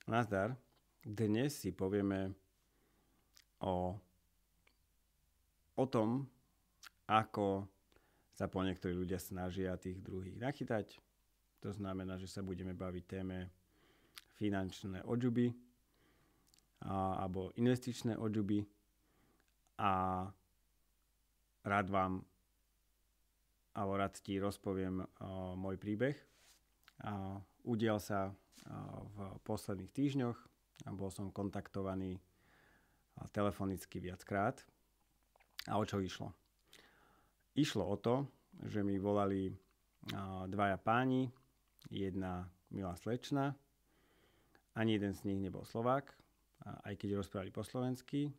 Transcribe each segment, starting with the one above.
Nazdar. Dnes si povieme o tom, ako sa po niektorí ľudia snažia tých druhých nachytať. To znamená, že sa budeme baviť téme finančné odžuby alebo investičné odžuby a rád ti rozpoviem môj príbeh. Udial sa v posledných týždňoch a bol som kontaktovaný telefonicky viackrát. A o čo išlo? Išlo o to, že mi volali dvaja páni, jedna milá slečna, ani jeden z nich nebol Slovák, aj keď rozprávali po slovensky.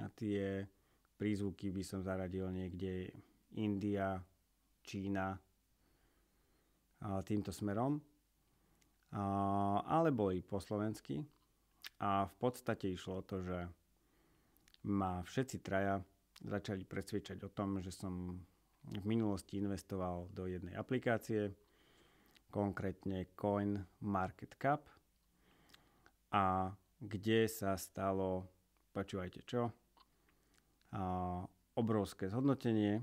A tie prízvuky by som zaradil niekde India, Čína, týmto smerom. Ale boli po slovensky. A v podstate išlo o to, že ma všetci traja začali presviečať o tom, že som v minulosti investoval do jednej aplikácie, konkrétne CoinMarketCap, a kde sa stalo, počúvajte čo, obrovské zhodnotenie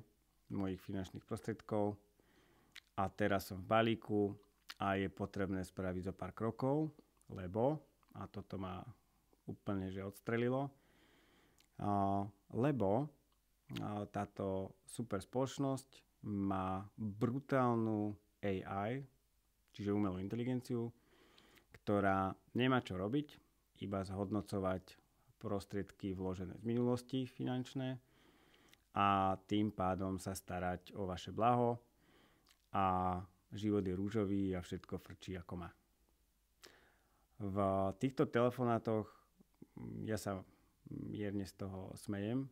mojich finančných prostriedkov a teraz som v balíku a je potrebné spraviť zo pár krokov, lebo, a toto ma úplne že odstrelilo, lebo táto super spoločnosť má brutálnu AI, čiže umelú inteligenciu, ktorá nemá čo robiť, iba zhodnocovať prostriedky vložené z minulosti finančné a tým pádom sa starať o vaše blaho a život je rúžový a všetko frčí ako má. V týchto telefonátoch ja sa mierne z toho smejem,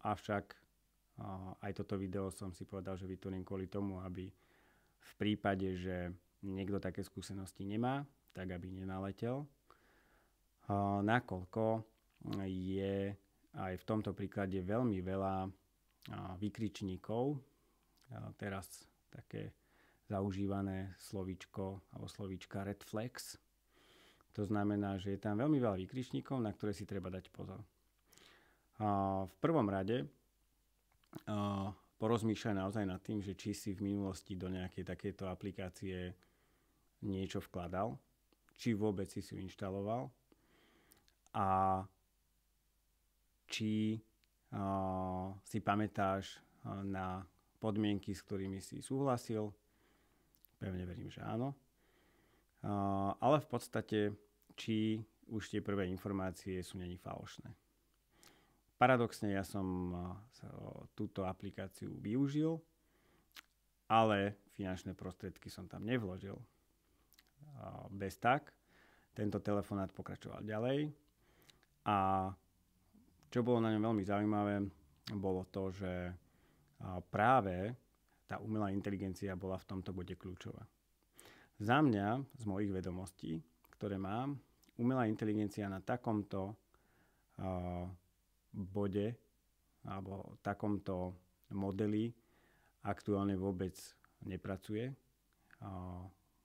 avšak aj toto video som si povedal, že vytvorím kvôli tomu, aby v prípade, že niekto také skúsenosti nemá, tak aby nenaletel. Nakoľko je aj v tomto príklade veľmi veľa výkričníkov. Teraz také zaužívané slovíčko alebo slovíčka red flags. To znamená, že je tam veľmi veľa výkričníkov, na ktoré si treba dať pozor. V prvom rade porozmýšľaj naozaj nad tým, že či si v minulosti do nejakej takéto aplikácie niečo vkladal, či vôbec si ju inštaloval a či si pamätáš na podmienky, s ktorými si súhlasil. Pevne verím, že áno. Ale v podstate, či už tie prvé informácie sú není falošné. Paradoxne ja som túto aplikáciu využil, ale finančné prostriedky som tam nevložil. Bez tak tento telefonát pokračoval ďalej a čo bolo na ňom veľmi zaujímavé, bolo to, že práve tá umelá inteligencia bola v tomto bode kľúčová. Za mňa, z mojich vedomostí, ktoré mám, umelá inteligencia na takomto bode alebo takomto modeli aktuálne vôbec nepracuje.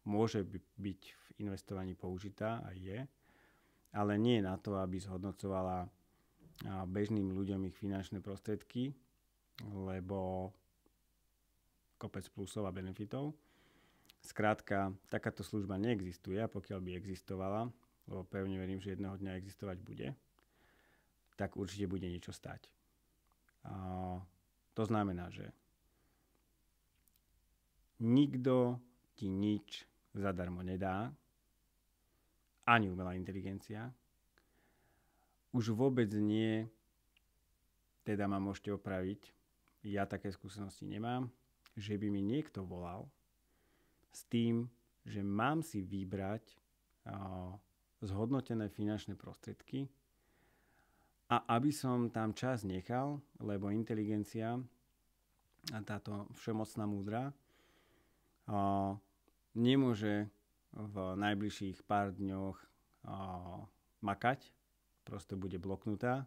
Môže byť v investovaní použitá a je, ale nie na to, aby zhodnocovala bežným ľuďom ich finančné prostriedky, lebo kopec plusov a benefitov. Skrátka, takáto služba neexistuje a pokiaľ by existovala, lebo pevne verím, že jedného dňa existovať bude, tak určite bude niečo stáť. To znamená, že nikto ti nič zadarmo nedá, ani umelá inteligencia. Už vôbec nie, teda ma môžete opraviť, ja také skúsenosti nemám, že by mi niekto volal s tým, že mám si vybrať zhodnotené finančné prostriedky a aby som tam čas nechal, lebo inteligencia a táto všemocná múdra nemôže v najbližších pár dňoch makať, proste bude bloknutá.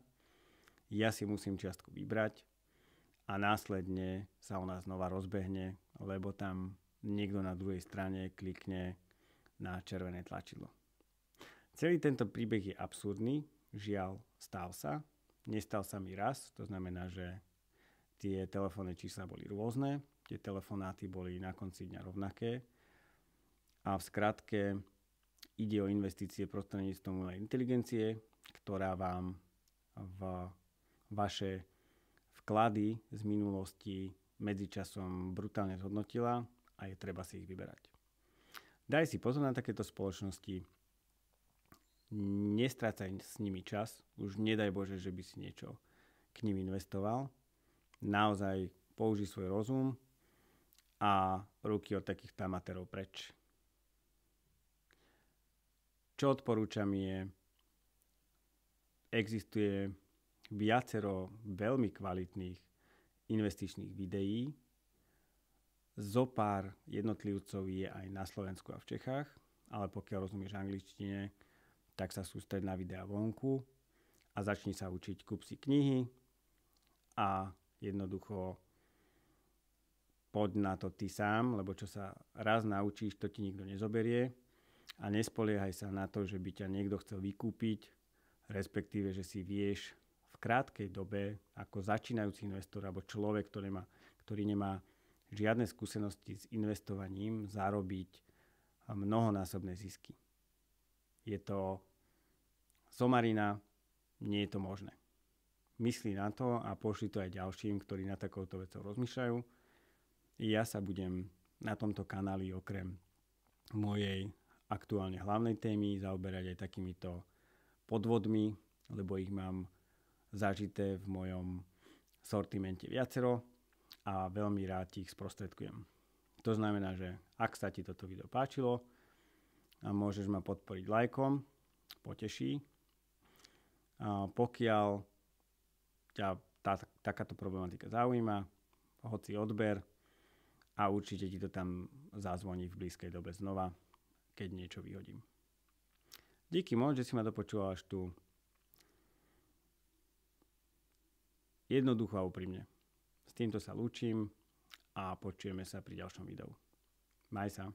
Ja si musím čiastku vybrať a následne sa ona znova rozbehne, lebo tam niekto na druhej strane klikne na červené tlačidlo. Celý tento príbeh je absurdný, žiaľ, stal sa. Nestal sa mi raz, to znamená, že tie telefónne čísla boli rôzne, tie telefonáty boli na konci dňa rovnaké a v skratke ide o investície prostredníctvom umelej inteligencie, ktorá vám vaše vklady z minulosti medzičasom brutálne zhodnotila a je treba si ich vyberať. Daj si pozor na takéto spoločnosti, nestrácaj s nimi čas, už nedaj Bože, že by si niečo k nim investoval. Naozaj použij svoj rozum a ruky od takýchto amatérov preč. Čo odporúčam je, existuje viacero veľmi kvalitných investičných videí. Zopár jednotlivcov je aj na Slovensku a v Čechách, ale pokiaľ rozumieš angličtine, tak sa sústreď na videá vonku a začni sa učiť, kúp si knihy a jednoducho poď na to ty sám, lebo čo sa raz naučíš, to ti nikto nezoberie a nespoliehaj sa na to, že by ťa niekto chcel vykúpiť, respektíve, že si vieš v krátkej dobe ako začínajúci investor alebo človek, ktorý nemá žiadne skúsenosti s investovaním, zarobiť mnohonásobné zisky. Je to somarina, nie je to možné. Myslí na to a pošli to aj ďalším, ktorí na takouto vecou rozmýšľajú. Ja sa budem na tomto kanáli okrem mojej aktuálne hlavnej témy zaoberať aj takýmito podvodmi, lebo ich mám zažité v mojom sortimente viacero a veľmi rád ich sprostredkujem. To znamená, že ak sa ti toto video páčilo, a môžeš ma podporiť lajkom, poteší. A pokiaľ ťa takáto problematika zaujíma, hoci odber a určite ti to tam zazvoní v blízkej dobe znova, keď niečo vyhodím. Díky moc, že si ma dopočúval až tu. Jednoducho a úprimne. S týmto sa lúčim a počujeme sa pri ďalšom videu. Maj sa.